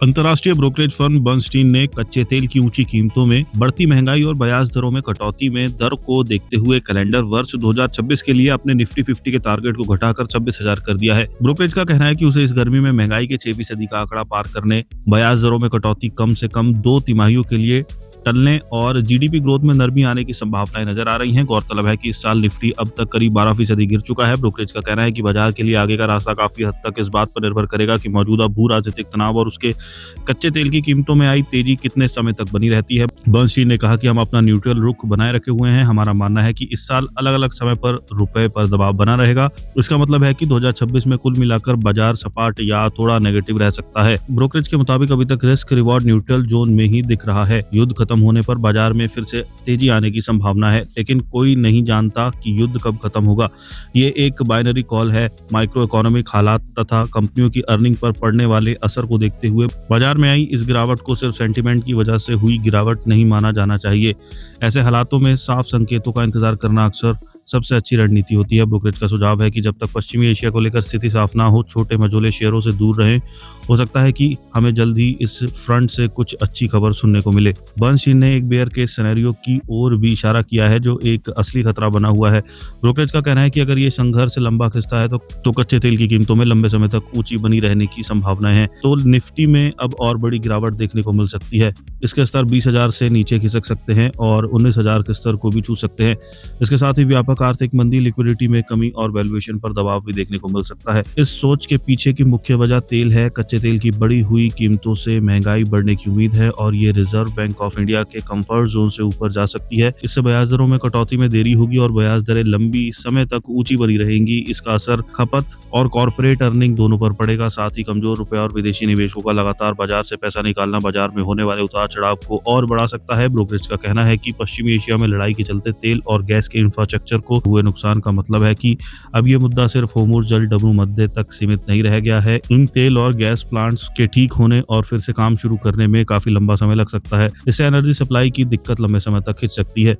अंतर्राष्ट्रीय brokerage firm Bernstein ने कच्चे तेल की ऊंची कीमतों में बढ़ती महंगाई और ब्याज दरों में कटौती में दर को देखते हुए कैलेंडर वर्ष 2026 के लिए अपने निफ्टी 50 के टारगेट को घटाकर 26,000 कर दिया है। ब्रोकरेज का कहना है कि उसे इस गर्मी में महंगाई के 6% का आंकड़ा पार करने, ब्याज दरों में कटौती कम से कम 2 तिमाहियों के लिए टलने और जीडीपी ग्रोथ में नरमी आने की संभावनाएं नजर आ रही हैं। गौरतलब है कि इस साल निफ्टी अब तक करीब 12% गिर चुका है। ब्रोकरेज का कहना है कि बाजार के लिए आगे का रास्ता काफी हद तक इस बात पर निर्भर करेगा कि मौजूदा भू राजनीतिक तनाव और उसके कच्चे तेल की कीमतों में आई तेजी कितने समय तक बनी रहती है। बर्नस्टीन ने कहा कि हम अपना न्यूट्रल रुख बनाए रखे हुए हैं। हमारा मानना है कि इस साल अलग अलग समय पर रुपए पर दबाव बना रहेगा। इसका मतलब है कि 2026 में कुल मिलाकर बाजार सपाट या थोड़ा नेगेटिव रह सकता है। ब्रोकरेज के मुताबिक अभी तक रिस्क रिवॉर्ड न्यूट्रल जोन में ही दिख रहा है। युद्ध खत्म होने पर बाजार में फिर से तेजी आने की संभावना है, लेकिन कोई नहीं जानता कि युद्ध कब खत्म होगा। ये एक बाइनरी कॉल है। माइक्रो इकोनॉमिक हालात तथा कंपनियों की अर्निंग पर पड़ने वाले असर को देखते हुए बाजार में आई इस गिरावट को सिर्फ सेंटीमेंट की वजह से हुई गिरावट नहीं माना जाना चाहिए। ऐसे हालातों में साफ संकेतों का इंतजार करना अक्सर सबसे अच्छी रणनीति होती है। ब्रोकरेज का सुझाव है कि जब तक पश्चिमी एशिया को लेकर स्थिति साफ ना हो, छोटे मझोले शेयरों से दूर रहें। हो सकता है कि हमें जल्द ही इस फ्रंट से कुछ अच्छी खबर सुनने को मिले। बर्नस्टीन ने एक बेयर केस सिनेरियो की ओर भी इशारा किया है, जो एक असली खतरा बना हुआ है। ब्रोकरेज का कहना है कि अगर ये संघर्ष लंबा खिंचता है तो कच्चे तेल की कीमतों में लंबे समय तक ऊंची बनी रहने की संभावनाएं हैं। तो निफ्टी में अब और बड़ी गिरावट देखने को मिल सकती है। इसके स्तर 20,000 से नीचे खिसक सकते हैं और 19,000 के स्तर को भी छू सकते हैं। इसके साथ ही व्यापक आर्थिक मंदी, लिक्विडिटी में कमी और वैल्यूएशन पर दबाव भी देखने को मिल सकता है। इस सोच के पीछे की मुख्य वजह तेल है। कच्चे तेल की बढ़ी हुई कीमतों से महंगाई बढ़ने की उम्मीद है और ये रिजर्व बैंक ऑफ इंडिया के कंफर्ट जोन से ऊपर जा सकती है। इससे ब्याज दरों में कटौती में देरी होगी और ब्याज दरें लंबी समय तक ऊंची बनी रहेंगी। इसका असर खपत और कॉर्पोरेट अर्निंग दोनों पर पड़ेगा। साथ ही कमजोर रुपए और विदेशी निवेशकों का लगातार बाजार से पैसा निकालना बाजार में होने वाले उतार चढ़ाव को और बढ़ा सकता है। ब्रोकरेज का कहना है कि पश्चिमी एशिया में लड़ाई के चलते तेल और गैस के इंफ्रास्ट्रक्चर को हुए नुकसान का मतलब है कि अब ये मुद्दा सिर्फ होर्मुज़ जल डब्ल्यू मध्य तक सीमित नहीं रह गया है। इन तेल और गैस प्लांट्स के ठीक होने और फिर से काम शुरू करने में काफी लंबा समय लग सकता है। इससे एनर्जी सप्लाई की दिक्कत लंबे समय तक खिंच सकती है।